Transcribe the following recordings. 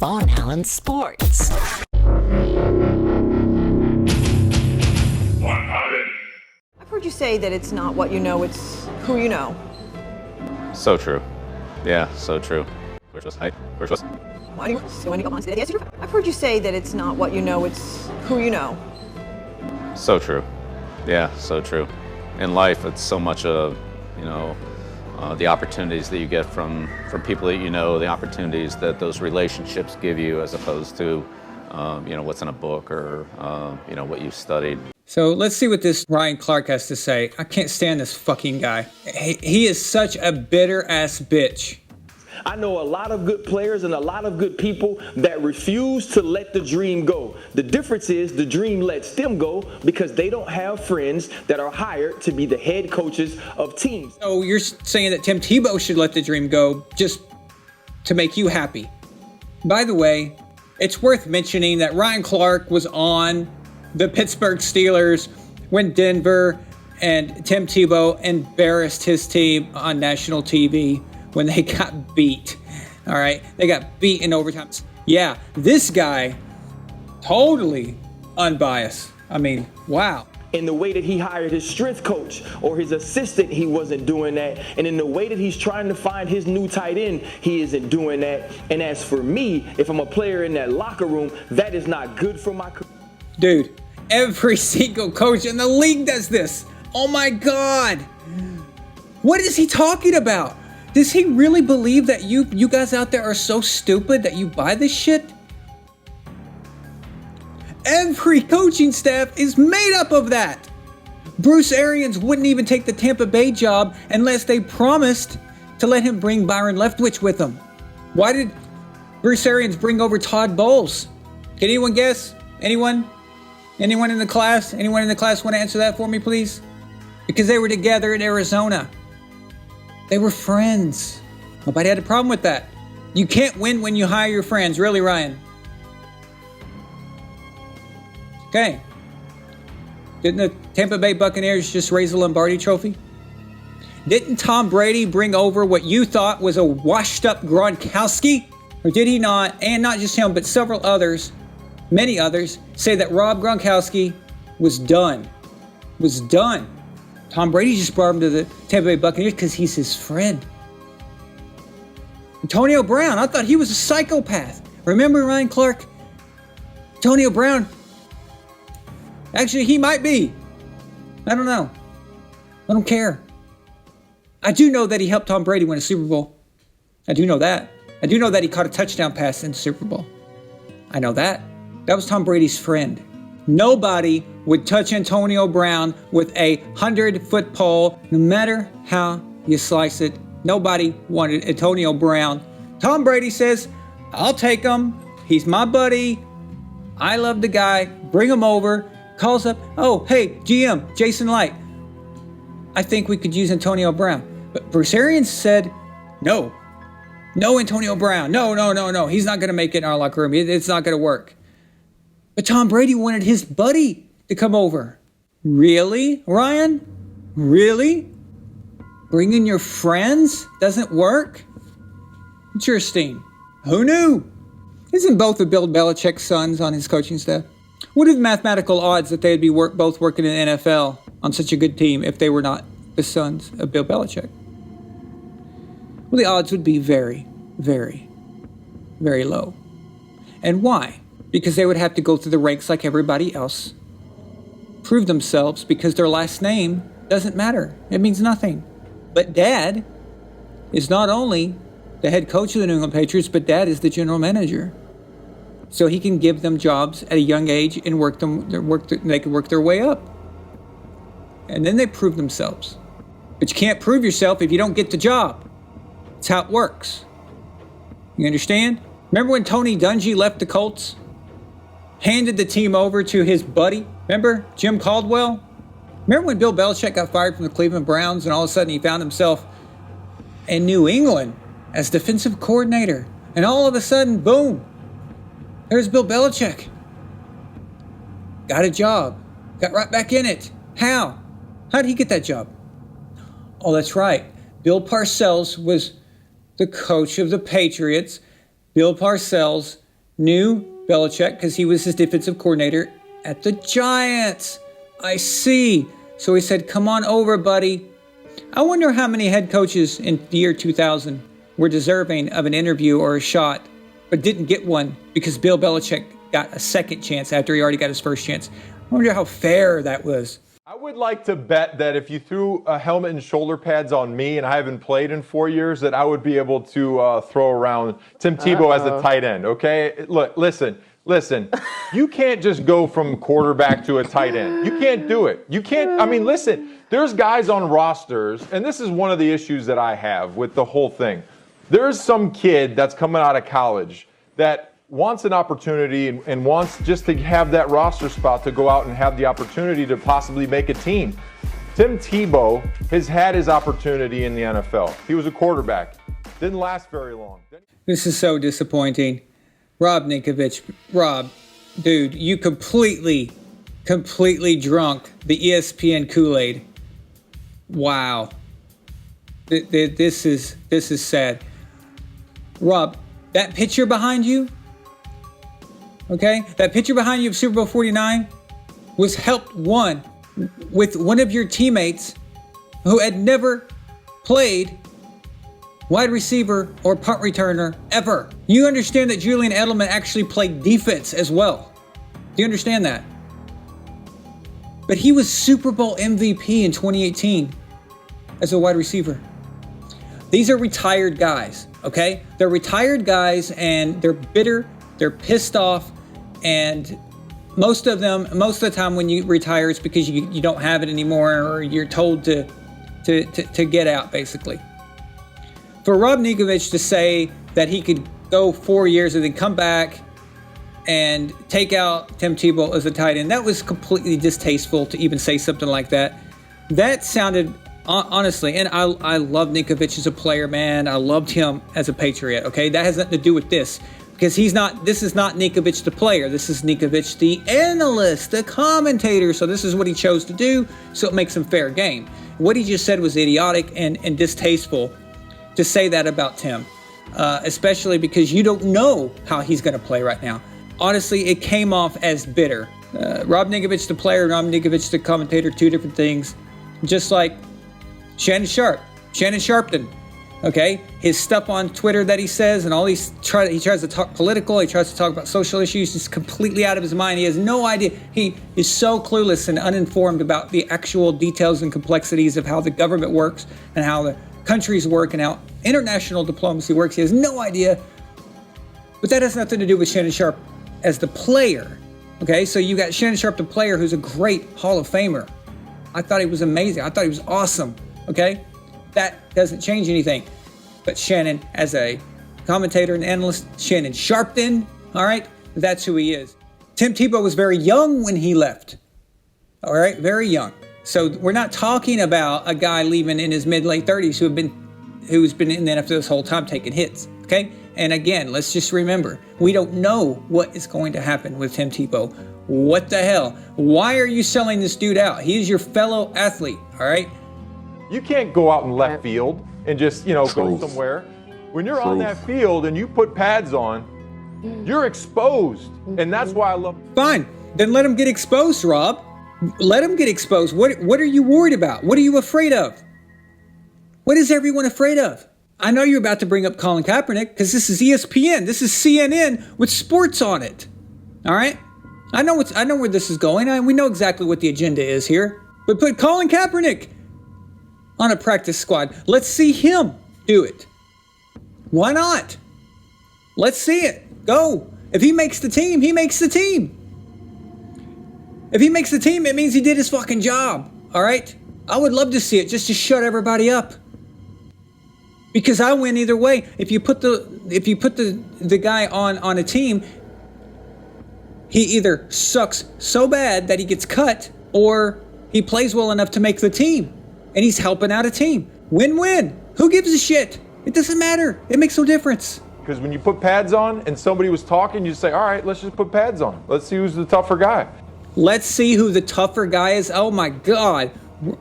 Von Allen Sports. I've heard you say that it's not what you know, it's who you know. So true. Yeah, so true. Why do you so many on today? Yes, I've heard you say that it's not what you know, it's who you know. So true. Yeah, so true. In life, it's so much of, the opportunities that you get from people that you know, the opportunities that those relationships give you, as opposed to, what's in a book or, what you studied. So let's see what this Ryan Clark has to say. I can't stand this fucking guy. He is such a bitter ass bitch. I know a lot of good players and a lot of good people that refuse to let the dream go. The difference is the dream lets them go because they don't have friends that are hired to be the head coaches of teams. So you're saying that Tim Tebow should let the dream go just to make you happy. By the way, it's worth mentioning that Ryan Clark was on the Pittsburgh Steelers when Denver and Tim Tebow embarrassed his team on national TV when they got beat. All right, they got beat in overtime. Yeah, this guy, totally unbiased. I mean, wow. In the way that he hired his strength coach or his assistant, he wasn't doing that. And in the way that he's trying to find his new tight end, he isn't doing that. And as for me, if I'm a player in that locker room, that is not good for my career. Dude, every single coach in the league does this. Oh my God. What is he talking about? Does he really believe that you guys out there are so stupid that you buy this shit? Every coaching staff is made up of that. Bruce Arians wouldn't even take the Tampa Bay job unless they promised to let him bring Byron Leftwich with him. Why did Bruce Arians bring over Todd Bowles? Can anyone guess? Anyone? Anyone in the class? Anyone in the class want to answer that for me, please? Because they were together in Arizona. They were friends. Nobody had a problem with that. You can't win when you hire your friends. Really, Ryan? Okay. Didn't the Tampa Bay Buccaneers just raise the Lombardi trophy? Didn't Tom Brady bring over what you thought was a washed-up Gronkowski? Or did he not? And not just him, but several others, many others, say that Rob Gronkowski was done. Was done. Tom Brady just brought him to the Tampa Bay Buccaneers because he's his friend. Antonio Brown, I thought he was a psychopath. Remember Ryan Clark? Antonio Brown. Actually, he might be. I don't know. I don't care. I do know that he helped Tom Brady win a Super Bowl. I do know that. I do know that he caught a touchdown pass in the Super Bowl. I know that. That was Tom Brady's friend. Nobody would touch Antonio Brown with a 100-foot pole, no matter how you slice it. Nobody wanted Antonio Brown. Tom Brady says, I'll take him. He's my buddy. I love the guy. Bring him over. Calls up, oh, hey, GM, Jason Light. I think we could use Antonio Brown. But Bruce Arians said, no. No Antonio Brown. No. He's not going to make it in our locker room. It's not going to work. But Tom Brady wanted his buddy to come over. Really, Ryan? Really? Bringing your friends doesn't work? Interesting. Who knew? Isn't both of Bill Belichick's sons on his coaching staff? What are the mathematical odds that they'd be both working in the NFL on such a good team if they were not the sons of Bill Belichick? Well, the odds would be very, very, very low. And why? Because they would have to go through the ranks like everybody else, prove themselves because their last name doesn't matter. It means nothing. But Dad is not only the head coach of the New England Patriots, but Dad is the general manager. So he can give them jobs at a young age and they can work their way up. And then they prove themselves. But you can't prove yourself if you don't get the job. That's how it works. You understand? Remember when Tony Dungy left the Colts? Handed the team over to his buddy? Remember Jim Caldwell? Remember when Bill Belichick got fired from the Cleveland Browns and all of a sudden he found himself in New England as defensive coordinator? And all of a sudden, boom, there's Bill Belichick. Got a job. Got right back in it. How? How did he get that job? Oh, that's right. Bill Parcells was the coach of the Patriots. Bill Parcells knew Belichick because he was his defensive coordinator at the Giants. I see. So he said, come on over, buddy. I wonder how many head coaches in the year 2000 were deserving of an interview or a shot, but didn't get one because Bill Belichick got a second chance after he already got his first chance. I wonder how fair that was. I would like to bet that if you threw a helmet and shoulder pads on me, and I haven't played in 4 years, that I would be able to throw around Tim Tebow as a tight end, okay? Look, listen. You can't just go from quarterback to a tight end. You can't do it. You can't, listen, there's guys on rosters, and this is one of the issues that I have with the whole thing. There's some kid that's coming out of college that wants an opportunity and wants just to have that roster spot to go out and have the opportunity to possibly make a team. Tim Tebow has had his opportunity in the NFL. He was a quarterback. Didn't last very long. This is so disappointing. Rob Ninkovich, Rob, dude, you completely drunk the ESPN Kool-Aid. Wow. This is sad. Rob, that picture behind you, okay? That picture behind you of Super Bowl 49 was won with one of your teammates who had never played wide receiver or punt returner ever. You understand that Julian Edelman actually played defense as well. Do you understand that? But he was Super Bowl MVP in 2018 as a wide receiver. These are retired guys, okay? They're retired guys and they're bitter, they're pissed off, and most of the time when you retire, it's because you don't have it anymore or you're told to get out, basically. For Rob Ninkovich to say that he could go 4 years and then come back and take out Tim Tebow as a tight end, that was completely distasteful to even say something like that. That sounded, honestly, and I love Ninkovich as a player, man. I loved him as a Patriot, okay? That has nothing to do with this. Because this is not Ninkovich the player. This is Ninkovich the analyst, the commentator. So this is what he chose to do, so it makes him fair game. What he just said was idiotic and distasteful to say that about Tim, especially because you don't know how he's going to play right now. Honestly, it came off as bitter. Rob Ninkovich the player, Rob Ninkovich the commentator, two different things. Just like Shannon Sharpton. Okay, his stuff on Twitter that he says and all he tries to talk political, he tries to talk about social issues, he's completely out of his mind. He has no idea. He is so clueless and uninformed about the actual details and complexities of how the government works and how the countries work and how international diplomacy works. He has no idea. But that has nothing to do with Shannon Sharp as the player. Okay, so you got Shannon Sharp the player, who's a great Hall of Famer. I thought he was amazing. I thought he was awesome. Okay, that doesn't change anything. But Shannon, as a commentator and analyst, Shannon Sharpton, all right, that's who he is. Tim Tebow was very young when he left. All right, very young. So we're not talking about a guy leaving in his mid-late 30s who's been in the NFL this whole time taking hits, okay? And again, let's just remember, we don't know what is going to happen with Tim Tebow. What the hell? Why are you selling this dude out? He is your fellow athlete, all right? You can't go out in left field and just, go somewhere. When you're on that field and you put pads on, you're exposed. And that's why I love... Fine, then let him get exposed, Rob. Let him get exposed. What are you worried about? What are you afraid of? What is everyone afraid of? I know you're about to bring up Colin Kaepernick because this is ESPN. This is CNN with sports on it. All right? I know where this is going. We know exactly what the agenda is here. But put Colin Kaepernick on a practice squad. Let's see him do it. Why not? Let's see it. Go. If he makes the team, he makes the team. If he makes the team, it means he did his fucking job. All right? I would love to see it just to shut everybody up. Because I win either way. If you put the guy on a team, he either sucks so bad that he gets cut, or he plays well enough to make the team. And he's helping out a team. Win-win. Who gives a shit? It doesn't matter. It makes no difference. Because when you put pads on and somebody was talking, you say, all right, let's just put pads on. Let's see who's the tougher guy. Let's see who the tougher guy is. Oh my God.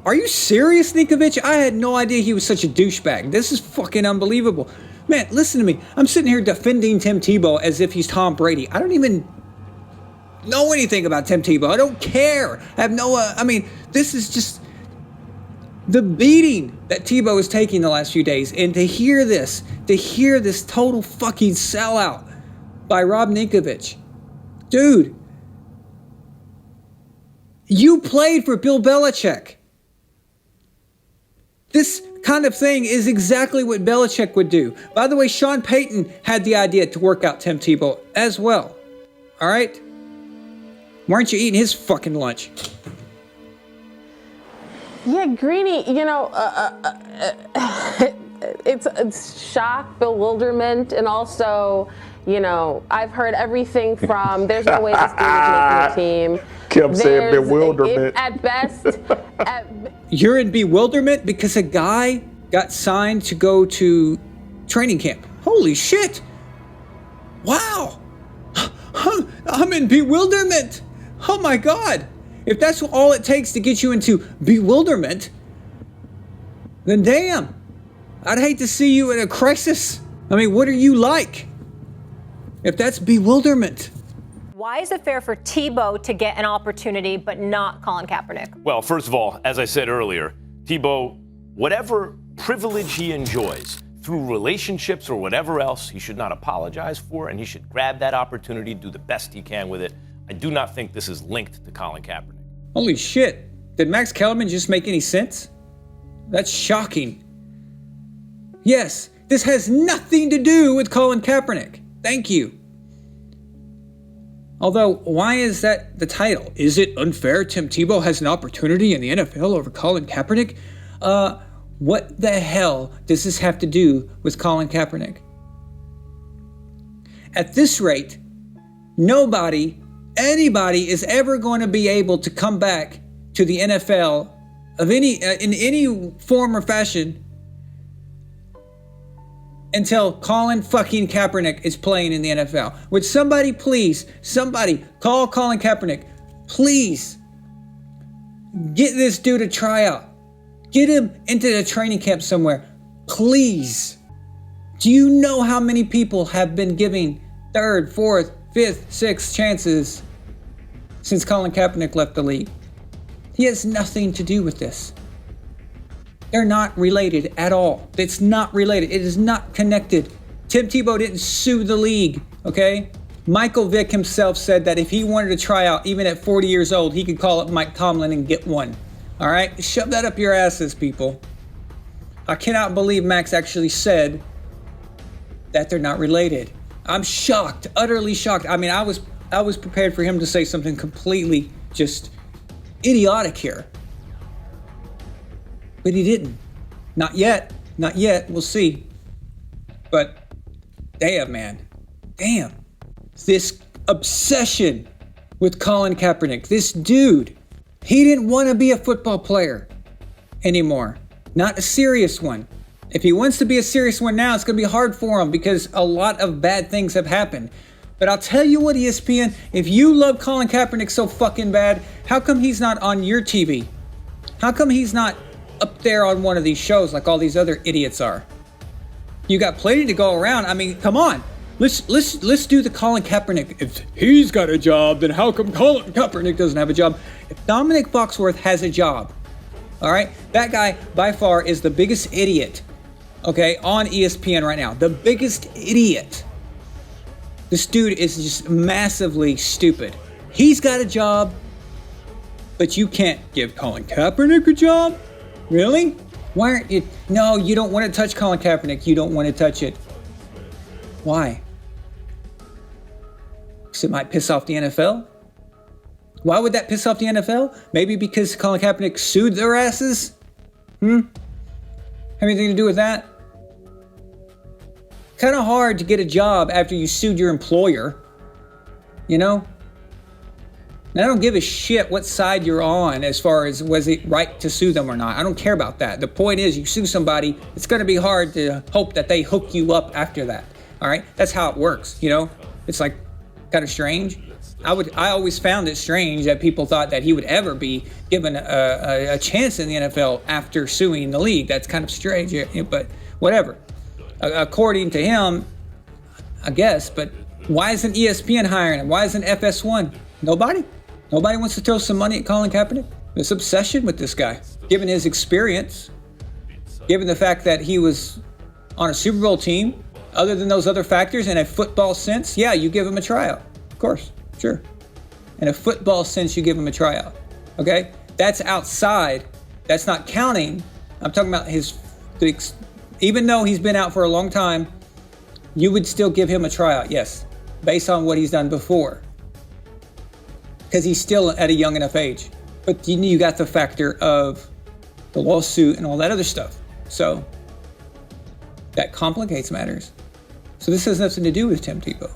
Are you serious, Ninkovich? I had no idea he was such a douchebag. This is fucking unbelievable. Man, listen to me. I'm sitting here defending Tim Tebow as if he's Tom Brady. I don't even know anything about Tim Tebow. I don't care. I have no, this is just the beating that Tebow is taking the last few days. And to hear this total fucking sellout by Rob Ninkovich. Dude, you played for Bill Belichick. This kind of thing is exactly what Belichick would do. By the way, Sean Payton had the idea to work out Tim Tebow as well. All right? Why aren't you eating his fucking lunch? Yeah, Greeny, it's shock, bewilderment, and also, I've heard everything from there's no way this dude is making a team. Kept saying bewilderment. At best, you're in bewilderment because a guy got signed to go to training camp. Holy shit. Wow. I'm in bewilderment. Oh my God. If that's all it takes to get you into bewilderment, then damn. I'd hate to see you in a crisis. I mean, what are you like? If that's bewilderment. Why is it fair for Tebow to get an opportunity but not Colin Kaepernick? Well, first of all, as I said earlier, Tebow, whatever privilege he enjoys through relationships or whatever else, he should not apologize for, and he should grab that opportunity, do the best he can with it. I do not think this is linked to Colin Kaepernick. Holy shit. Did Max Kellerman just make any sense? That's shocking. Yes, this has nothing to do with Colin Kaepernick. Thank you. Although, why is that the title? Is it unfair Tim Tebow has an opportunity in the NFL over Colin Kaepernick? What the hell does this have to do with Colin Kaepernick? At this rate, anybody is ever going to be able to come back to the NFL in any form or fashion until Colin fucking Kaepernick is playing in the NFL. Would somebody call Colin Kaepernick? Please get this dude a tryout. Get him into the training camp somewhere. Please. Do you know how many people have been giving 3rd, 4th, 5th, 6th chances since Colin Kaepernick left the league? He has nothing to do with this. They're not related at all. It's not related. It is not connected. Tim Tebow didn't sue the league, okay? Michael Vick himself said that if he wanted to try out, even at 40 years old, he could call up Mike Tomlin and get one. All right? Shove that up your asses, people. I cannot believe Max actually said that they're not related. I'm shocked, utterly shocked. I mean, I was prepared for him to say something completely just idiotic here. But he didn't. Not yet. Not yet. We'll see. But damn, man. Damn. This obsession with Colin Kaepernick. This dude. He didn't want to be a football player anymore. Not a serious one. If he wants to be a serious one now, it's going to be hard for him because a lot of bad things have happened. But I'll tell you what, ESPN, if you love Colin Kaepernick so fucking bad, how come he's not on your TV? How come he's not up there on one of these shows like all these other idiots are? You got plenty to go around. I mean, come on. Let's do the Colin Kaepernick. If he's got a job, then how come Colin Kaepernick doesn't have a job? If Dominic Foxworth has a job, all right, that guy by far is the biggest idiot, okay, on ESPN right now. The biggest idiot. This dude is just massively stupid. He's got a job, but you can't give Colin Kaepernick a job? Really? Why aren't you? No, you don't want to touch Colin Kaepernick. You don't want to touch it. Why? Because it might piss off the NFL? Why would that piss off the NFL? Maybe because Colin Kaepernick sued their asses? Have anything to do with that? Kind of hard to get a job after you sued your employer. You know? And I don't give a shit what side you're on as far as was it right to sue them or not. I don't care about that. The point is, you sue somebody, it's going to be hard to hope that they hook you up after that. All right? That's how it works, you know? It's like kind of strange. I always found it strange that people thought that he would ever be given a chance in the NFL after suing the league. That's kind of strange, but whatever. according to him, I guess. But why isn't ESPN hiring him? Why isn't FS1? Nobody wants to throw some money at Colin Kaepernick. This obsession with this guy, given his experience, given the fact that he was on a Super Bowl team, other than those other factors in a football sense, yeah, you give him a tryout. Of course, sure. In a football sense, you give him a tryout. Okay? That's outside. That's not counting. I'm talking about even though he's been out for a long time, you would still give him a tryout, yes, based on what he's done before. Because he's still at a young enough age. But you got the factor of the lawsuit and all that other stuff. So that complicates matters. So this has nothing to do with Tim Tebow.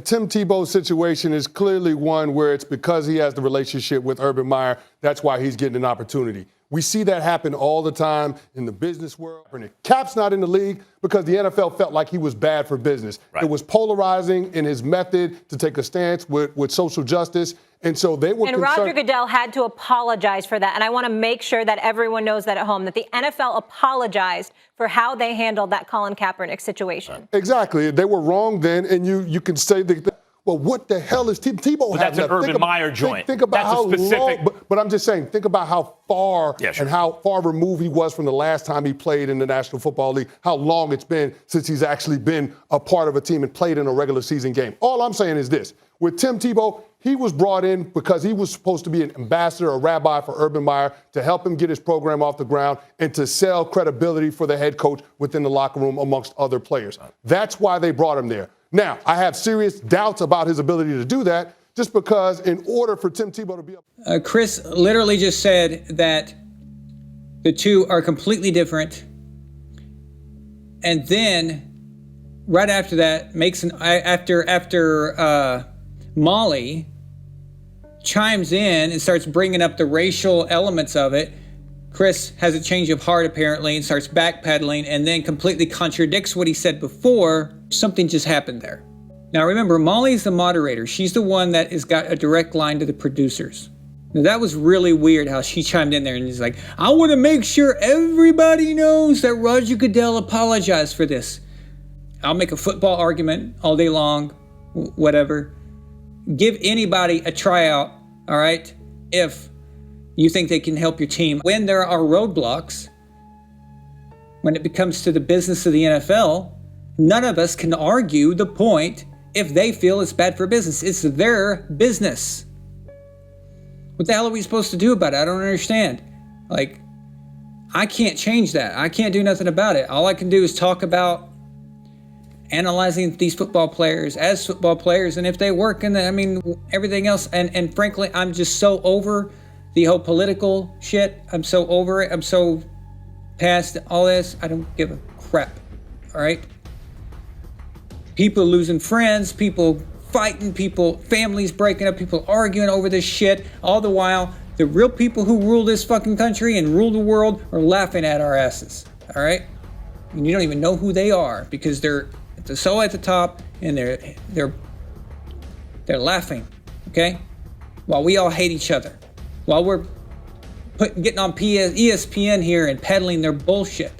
Tim Tebow's situation is clearly one where it's because he has the relationship with Urban Meyer. That's why he's getting an opportunity. We see that happen all the time in the business world. Cap's not in the league because the NFL felt like he was bad for business. Right. It was polarizing in his method to take a stance with social justice. And so they were concerned. Roger Goodell had to apologize for that. And I want to make sure that everyone knows that at home, that the NFL apologized for how they handled that Colin Kaepernick situation. Exactly. They were wrong then. And you can say that. Well, what the hell is Tim Tebow? Well, that's an Urban Meyer joint. Think about how specific... long, but I'm just saying, think about how far and how far removed he was from the last time he played in the National Football League, how long it's been since he's actually been a part of a team and played in a regular season game. All I'm saying is this. With Tim Tebow, he was brought in because he was supposed to be an ambassador, a rabbi for Urban Meyer, to help him get his program off the ground and to sell credibility for the head coach within the locker room amongst other players. That's why they brought him there. Now, I have serious doubts about his ability to do that just because in order for Tim Tebow to be up. Chris literally just said that the two are completely different. And then right after that after Molly chimes in and starts bringing up the racial elements of it, Chris has a change of heart apparently and starts backpedaling and then completely contradicts what he said before. Something just happened there. Now remember, Molly's the moderator. She's the one that has got a direct line to the producers. Now that was really weird how she chimed in there and he's like, I want to make sure everybody knows that Roger Goodell apologized for this. I'll make a football argument all day long, whatever. Give anybody a tryout, all right, if you think they can help your team. When there are roadblocks, when it becomes to the business of the NFL, none of us can argue the point if they feel it's bad for business. It's their business. What the hell are we supposed to do about it? I don't understand. Like, I can't change that. I can't do nothing about it. All I can do is talk about analyzing these football players as football players and if they work and everything else. And frankly, I'm just so over the whole political shit. I'm so over it. I'm so past all this. I don't give a crap. All right? People losing friends, people fighting, families breaking up, people arguing over this shit. All the while, the real people who rule this fucking country and rule the world are laughing at our asses. All right? And you don't even know who they are because they're so at the top and they're laughing. Okay? While we all hate each other. While we're getting on ESPN here and peddling their bullshit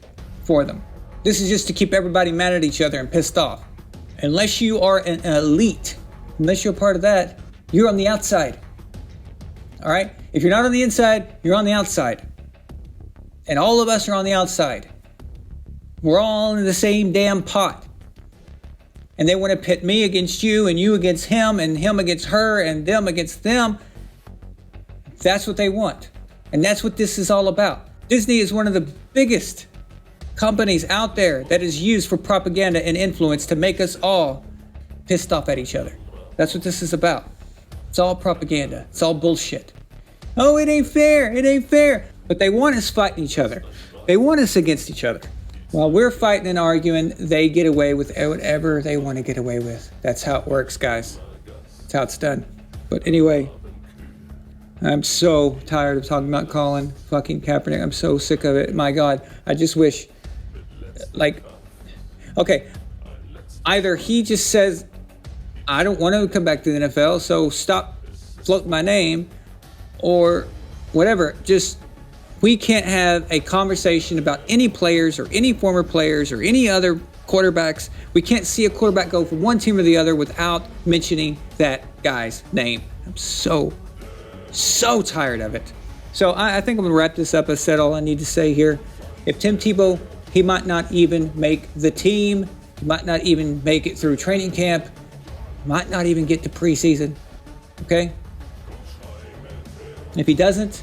for them. This is just to keep everybody mad at each other and pissed off. Unless you are an elite, unless you're part of that, you're on the outside. All right? If you're not on the inside, you're on the outside. And all of us are on the outside. We're all in the same damn pot. And they want to pit me against you and you against him and him against her and them against them. That's what they want. And that's what this is all about. Disney is one of the biggest companies out there that is used for propaganda and influence to make us all pissed off at each other. That's what this is about. It's all propaganda. It's all bullshit. Oh, it ain't fair. It ain't fair. But they want us fighting each other. They want us against each other. While we're fighting and arguing, they get away with whatever they want to get away with. That's how it works, guys. That's how it's done. But anyway, I'm so tired of talking about Colin fucking Kaepernick. I'm so sick of it. My God, I just wish, okay, either he just says, I don't want to come back to the NFL, so stop floating my name, or whatever. Just We can't have a conversation about any players or any former players or any other quarterbacks. We can't see a quarterback go from one team or the other without mentioning that guy's name. I'm so tired of it. So I think I'm going to wrap this up. I said all I need to say here. If Tim Tebow, he might not even make the team. He might not even make it through training camp. Might not even get to preseason. Okay? If he doesn't,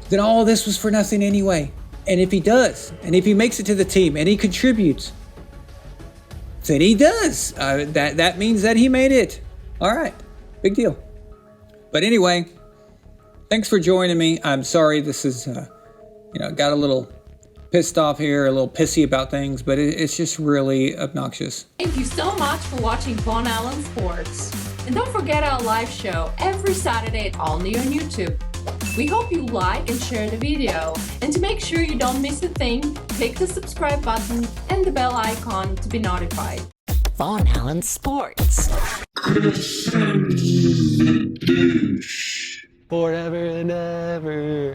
then all this was for nothing anyway. And if he does, and if he makes it to the team and he contributes, then he does. That means that he made it. All right, big deal. But anyway, thanks for joining me. I'm sorry this is, got a little pissed off here, a little pissy about things, but it's just really obnoxious. Thank you so much for watching Von Allen Sports. And don't forget our live show every Saturday at All New on YouTube. We hope you like and share the video. And to make sure you don't miss a thing, click the subscribe button and the bell icon to be notified. Von Allen Sports. Forever and ever.